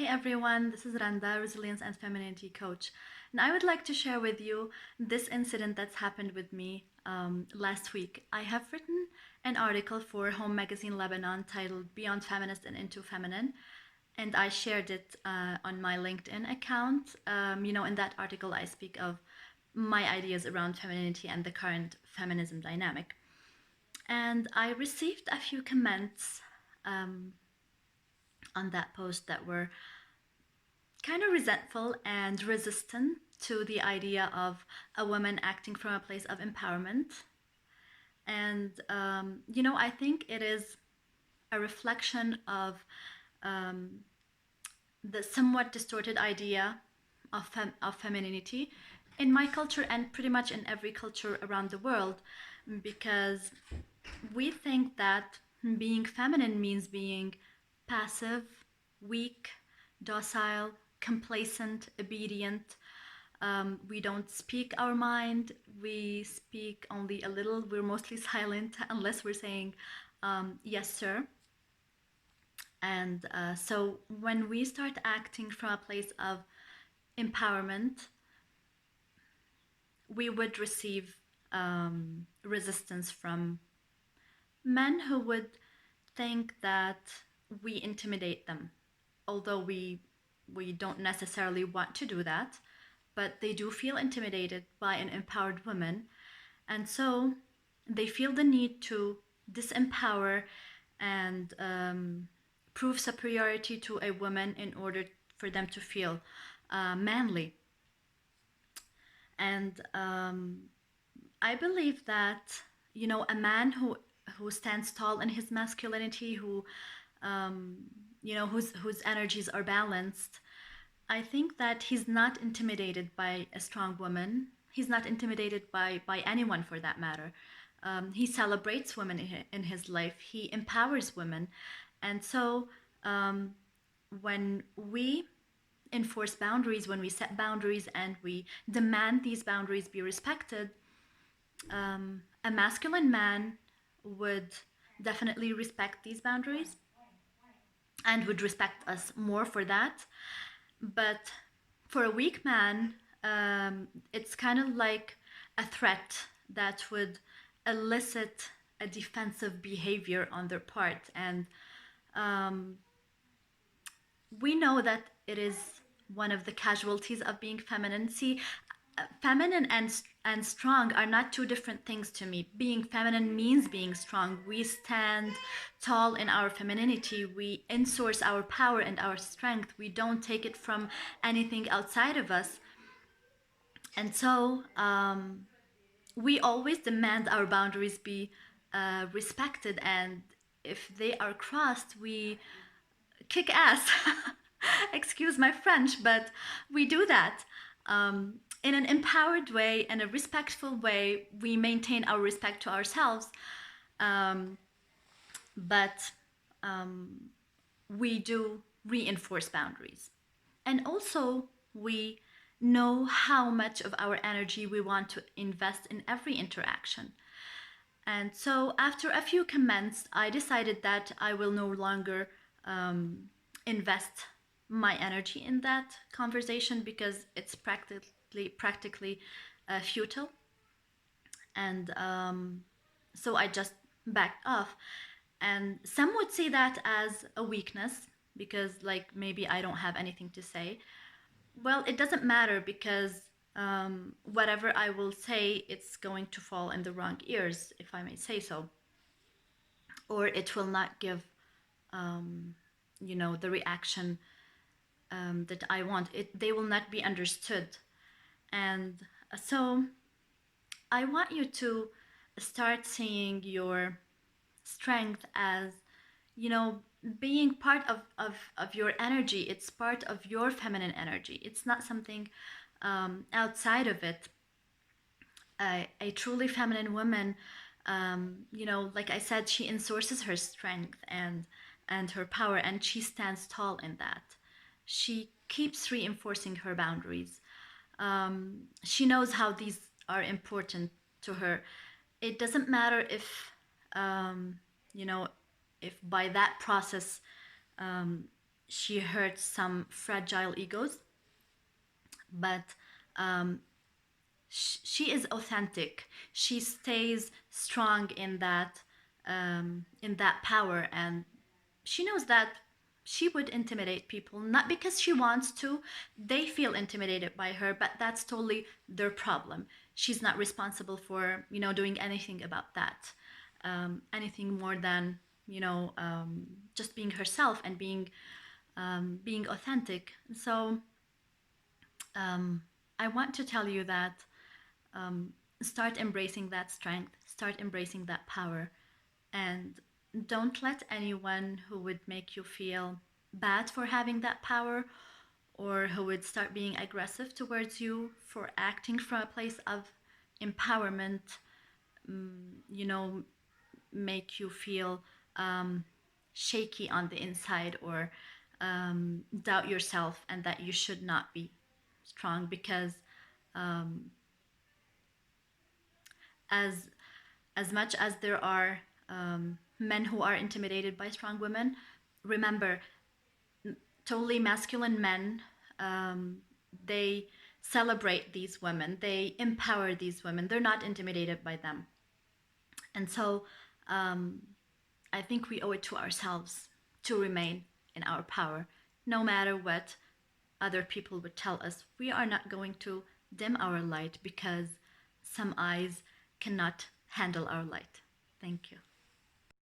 Hey everyone, this is Randa, Resilience and Femininity Coach. And I would like to share with you this incident that's happened with me last week. I have written an article for Home Magazine Lebanon titled Beyond Feminist and Into Feminine. And I shared it on my LinkedIn account. In that article, I speak of my ideas around femininity and the current feminism dynamic. And I received a few comments on that post that were kind of resentful and resistant to the idea of a woman acting from a place of empowerment. And, I think it is a reflection of the somewhat distorted idea of femininity in my culture and pretty much in every culture around the world, because we think that being feminine means being passive, weak, docile, complacent, obedient. We don't speak our mind. We speak only a little. We're mostly silent unless we're saying, yes, sir. And so when we start acting from a place of empowerment, we would receive resistance from men who would think that we intimidate them, although we don't necessarily want to do that, but they do feel intimidated by an empowered woman, and so they feel the need to disempower and prove superiority to a woman in order for them to feel manly. And I believe that a man who stands tall in his masculinity, whose energies are balanced, I think that he's not intimidated by a strong woman. He's not intimidated by anyone for that matter. He celebrates women in his life. He empowers women. And so when we enforce boundaries, when we set boundaries and we demand these boundaries be respected, a masculine man would definitely respect these boundaries and would respect us more for that. But for a weak man, it's kind of like a threat that would elicit a defensive behavior on their part. And we know that it is one of the casualties of being feminine. See, feminine and strong are not two different things to me. Being feminine means being strong. We stand tall in our femininity. We insource our power and our strength. We don't take it from anything outside of us. And so we always demand our boundaries be respected. And if they are crossed, we kick ass. Excuse my French, but we do that. In an empowered way, in a respectful way, we maintain our respect to ourselves, but we do reinforce boundaries. And also, we know how much of our energy we want to invest in every interaction. And so, after a few comments, I decided that I will no longer invest my energy in that conversation because it's practically futile. And so I just backed off. And some would see that as a weakness because, like, maybe I don't have anything to say. Well, it doesn't matter because whatever I will say, it's going to fall in the wrong ears, if I may say so. Or it will not give, the reaction that I want. They will not be understood. And so I want you to start seeing your strength as, being part of your energy. It's part of your feminine energy. It's not something outside of it. A truly feminine woman, like I said, she ensources her strength and her power, and she stands tall in that. She keeps reinforcing her boundaries. She knows how these are important to her. It doesn't matter if, if by that process she hurts some fragile egos, but um, she is authentic. She stays strong in that power, and she knows that she would intimidate people, not because she wants to. They feel intimidated by her, but that's totally their problem. She's not responsible for doing anything about that, anything more than just being herself and being authentic. So I want to tell you that start embracing that strength, start embracing that power, and don't let anyone who would make you feel bad for having that power, or who would start being aggressive towards you for acting from a place of empowerment, you know, make you feel shaky on the inside, or doubt yourself and that you should not be strong. Because as as much as there are men who are intimidated by strong women, remember, totally masculine men, they celebrate these women, they empower these women, they're not intimidated by them. And so I think we owe it to ourselves to remain in our power, no matter what other people would tell us. We are not going to dim our light because some eyes cannot handle our light. Thank you.